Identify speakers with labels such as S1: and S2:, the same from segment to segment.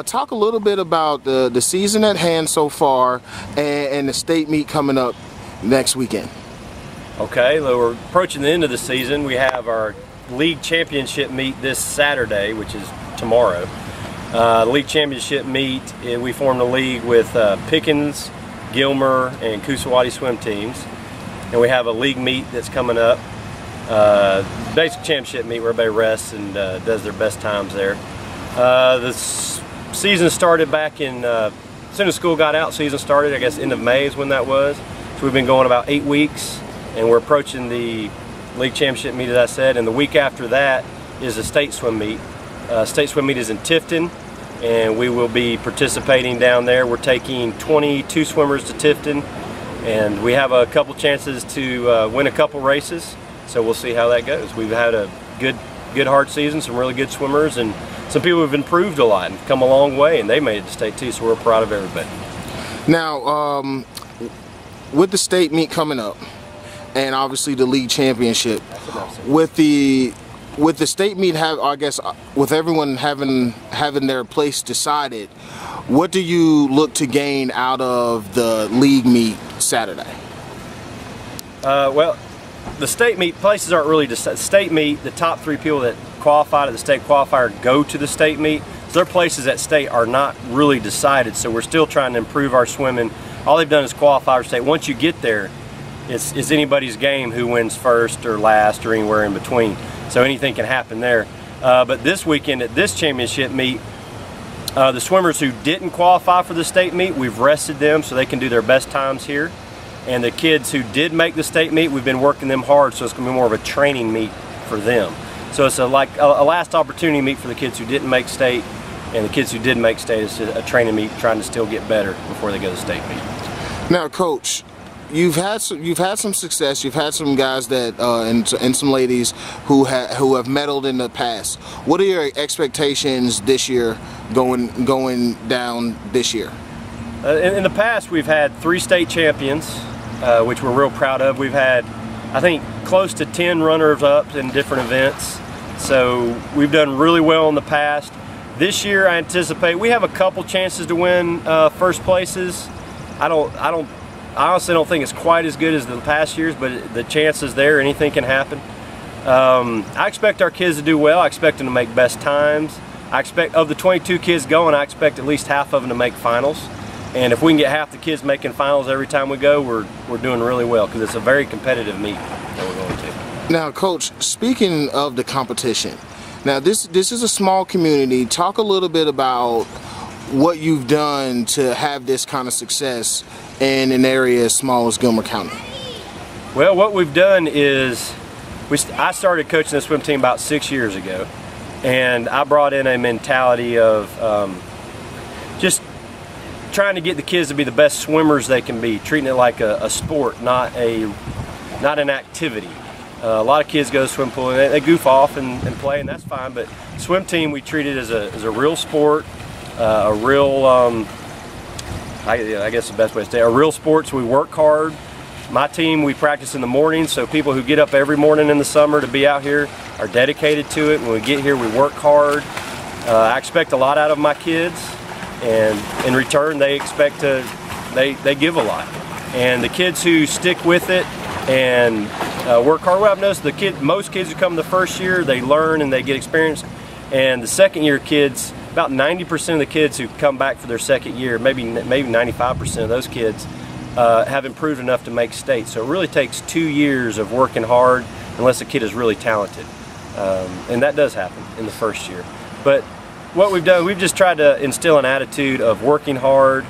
S1: Talk a little bit about the season at hand so far and the state meet coming up next weekend.
S2: Okay, well, we're approaching the end of the season. We have our league championship meet this Saturday, which is tomorrow. The league championship meet, we formed a league with Pickens, Gilmer, and Kusawati swim teams. And we have a league meet that's coming up. Basic championship meet where everybody rests and does their best times there. The season started back in, as soon as school got out, season started, I guess end of May is when that was. So we've been going about 8 weeks, and we're approaching the league championship meet, as I said, and the week after that is the state swim meet. State swim meet is in Tifton, and we will be participating down there. We're taking 22 swimmers to Tifton, and we have a couple chances to win a couple races. So we'll see how that goes. We've had a good hard season, some really good swimmers, and some people have improved a lot and come a long way, and they made it to state too, so we're proud of everybody.
S1: Now, with the state meet coming up, and obviously the league championship, with the state meet, I guess with everyone having their place decided, what do you look to gain out of the league meet Saturday?
S2: Well, the state meet places aren't really decided. State meet, the top 3 people that qualified at the state qualifier go to the state meet. So their places at state are not really decided, so we're still trying to improve our swimming. All they've done is qualify for state. Once you get there, it's anybody's game who wins first or last or anywhere in between. So anything can happen there. But this weekend at this championship meet, the swimmers who didn't qualify for the state meet, we've rested them so they can do their best times here. And the kids who did make the state meet, we've been working them hard, so it's going to be more of a training meet for them. So it's like a last opportunity meet for the kids who didn't make state, and the kids who did make state is a training meet trying to still get better before they go to state meet.
S1: Now, Coach, you've had some success. You've had some guys that and some ladies who have medaled in the past. What are your expectations this year going down this year?
S2: In the past, we've had 3 state champions, which we're real proud of. We've had, I think, close to 10 runners-up in different events. So we've done really well in the past. This year, I anticipate we have a couple chances to win first places. I honestly don't think it's quite as good as the past years, but the chance is there. Anything can happen. I expect our kids to do well. I expect them to make best times. I expect, of the 22 kids going, I expect at least half of them to make finals. And if we can get half the kids making finals every time we go, we're doing really well, because it's a very competitive meet that we're going to.
S1: Now, Coach, speaking of the competition, now this is a small community. Talk a little bit about what you've done to have this kind of success in an area as small as Gilmer County.
S2: Well, what we've done is, I started coaching the swim team about 6 years ago, and I brought in a mentality of just trying to get the kids to be the best swimmers they can be, treating it like a sport, not an activity. A lot of kids go to swim pool and they goof off and play, and that's fine, but swim team we treat it as a real sport, a real, I guess the best way to say it, a real sport, so we work hard. My team, we practice in the morning, so people who get up every morning in the summer to be out here are dedicated to it. When we get here, we work hard. I expect a lot out of my kids, and in return they expect they give a lot. And the kids who stick with it and work hard, well, I've noticed most kids who come the first year, they learn and they get experience, and the second year kids, about 90% of the kids who come back for their second year, maybe 95% of those kids have improved enough to make state. So it really takes 2 years of working hard unless a kid is really talented, and that does happen in the first year. But what we've done, we've just tried to instill an attitude of working hard,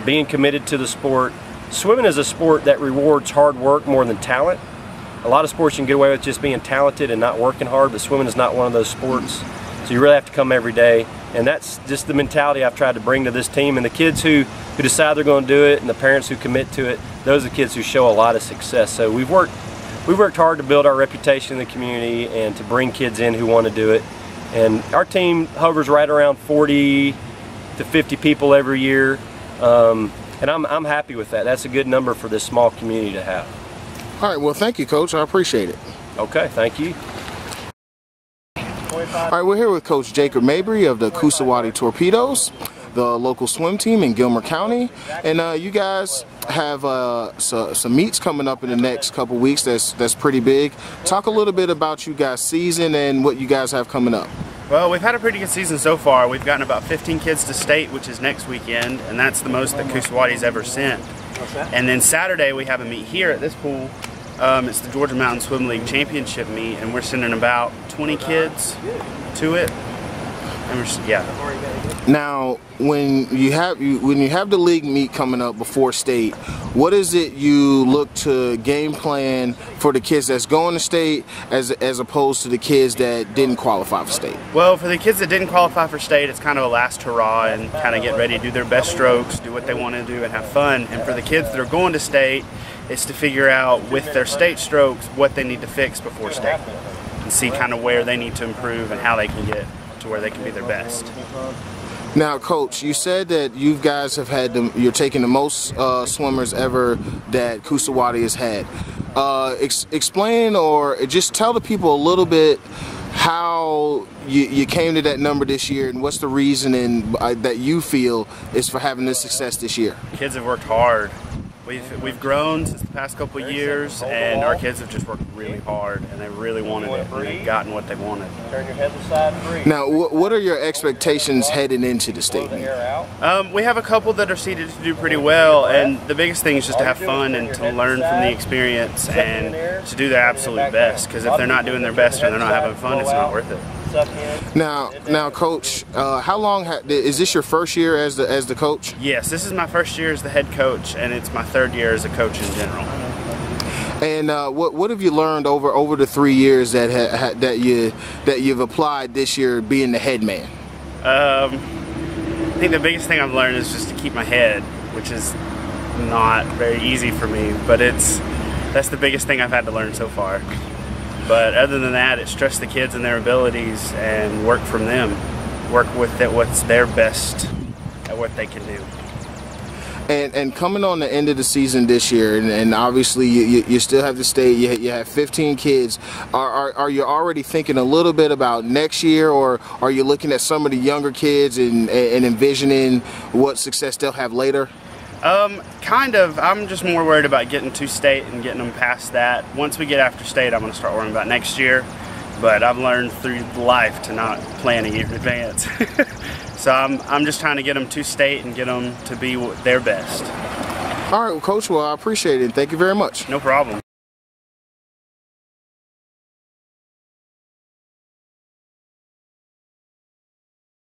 S2: being committed to the sport. Swimming is a sport that rewards hard work more than talent. A lot of sports you can get away with just being talented and not working hard, but swimming is not one of those sports. So you really have to come every day, and that's just the mentality I've tried to bring to this team. And the kids who decide they're going to do it, and the parents who commit to it, those are the kids who show a lot of success. So we've worked hard to build our reputation in the community and to bring kids in who want to do it. And our team hovers right around 40 to 50 people every year, and I'm happy with that. That's a good number for this small community to have. All
S1: right, well, thank you, Coach. I appreciate it.
S2: Okay, thank you.
S1: All right, we're here with Coach Jacob Mabry of the Coosawattee Torpedoes, the local swim team in Gilmer County, and you guys have some meets coming up in the next couple weeks. That's pretty big. Talk a little bit about you guys' season and what you guys have coming up.
S3: Well, we've had a pretty good season so far. We've gotten about 15 kids to state, which is next weekend, and that's the most that Coosawattee's ever sent. And then Saturday we have a meet here at this pool. It's the Georgia Mountain Swim League Championship meet, and we're sending about 20 kids to it. And yeah.
S1: Now, when you have the league meet coming up before state, what is it you look to game plan for the kids that's going to state as opposed to the kids that didn't qualify for state?
S3: Well, for the kids that didn't qualify for state, it's kind of a last hurrah and kind of get ready to do their best strokes, do what they want to do, and have fun. And for the kids that are going to state, it's to figure out with their state strokes what they need to fix before state and see kind of where they need to improve and how they can get to where they can be their best.
S1: Now, Coach, you said that you guys have had you're taking the most swimmers ever that Coosawattee has had. Explain or just tell the people a little bit how you came to that number this year and what's the reasoning that you feel is for having this success this year.
S3: Kids have worked hard. We've grown since the past couple of years, and our kids have just worked really hard, and they really wanted it, and they've gotten what they wanted.
S1: Now, what are your expectations heading into the state meet?
S3: We have a couple that are seeded to do pretty well, and the biggest thing is just to have fun and to learn from the experience and to do their absolute best, because if they're not doing their best or they're not having fun, it's not worth it.
S1: Now, Coach, how long is this your first year as the coach?
S3: Yes, this is my first year as the head coach, and it's my third year as a coach in general.
S1: And what have you learned over the 3 years that you've applied this year being the head man?
S3: I think the biggest thing I've learned is just to keep my head, which is not very easy for me, but that's the biggest thing I've had to learn so far. But other than that, it's trust the kids and their abilities and work from them. Work with what's their best at what they can do.
S1: And coming on the end of the season this year, and obviously you still have the state, you have 15 kids. Are you already thinking a little bit about next year, or are you looking at some of the younger kids and envisioning what success they'll have later?
S3: Kind of. I'm just more worried about getting to state and getting them past that. Once we get after state, I'm going to start worrying about next year. But I've learned through life to not plan a year in advance. So I'm just trying to get them to state and get them to be their best.
S1: All right, well, Coach, well, I appreciate it. Thank you very much.
S3: No problem.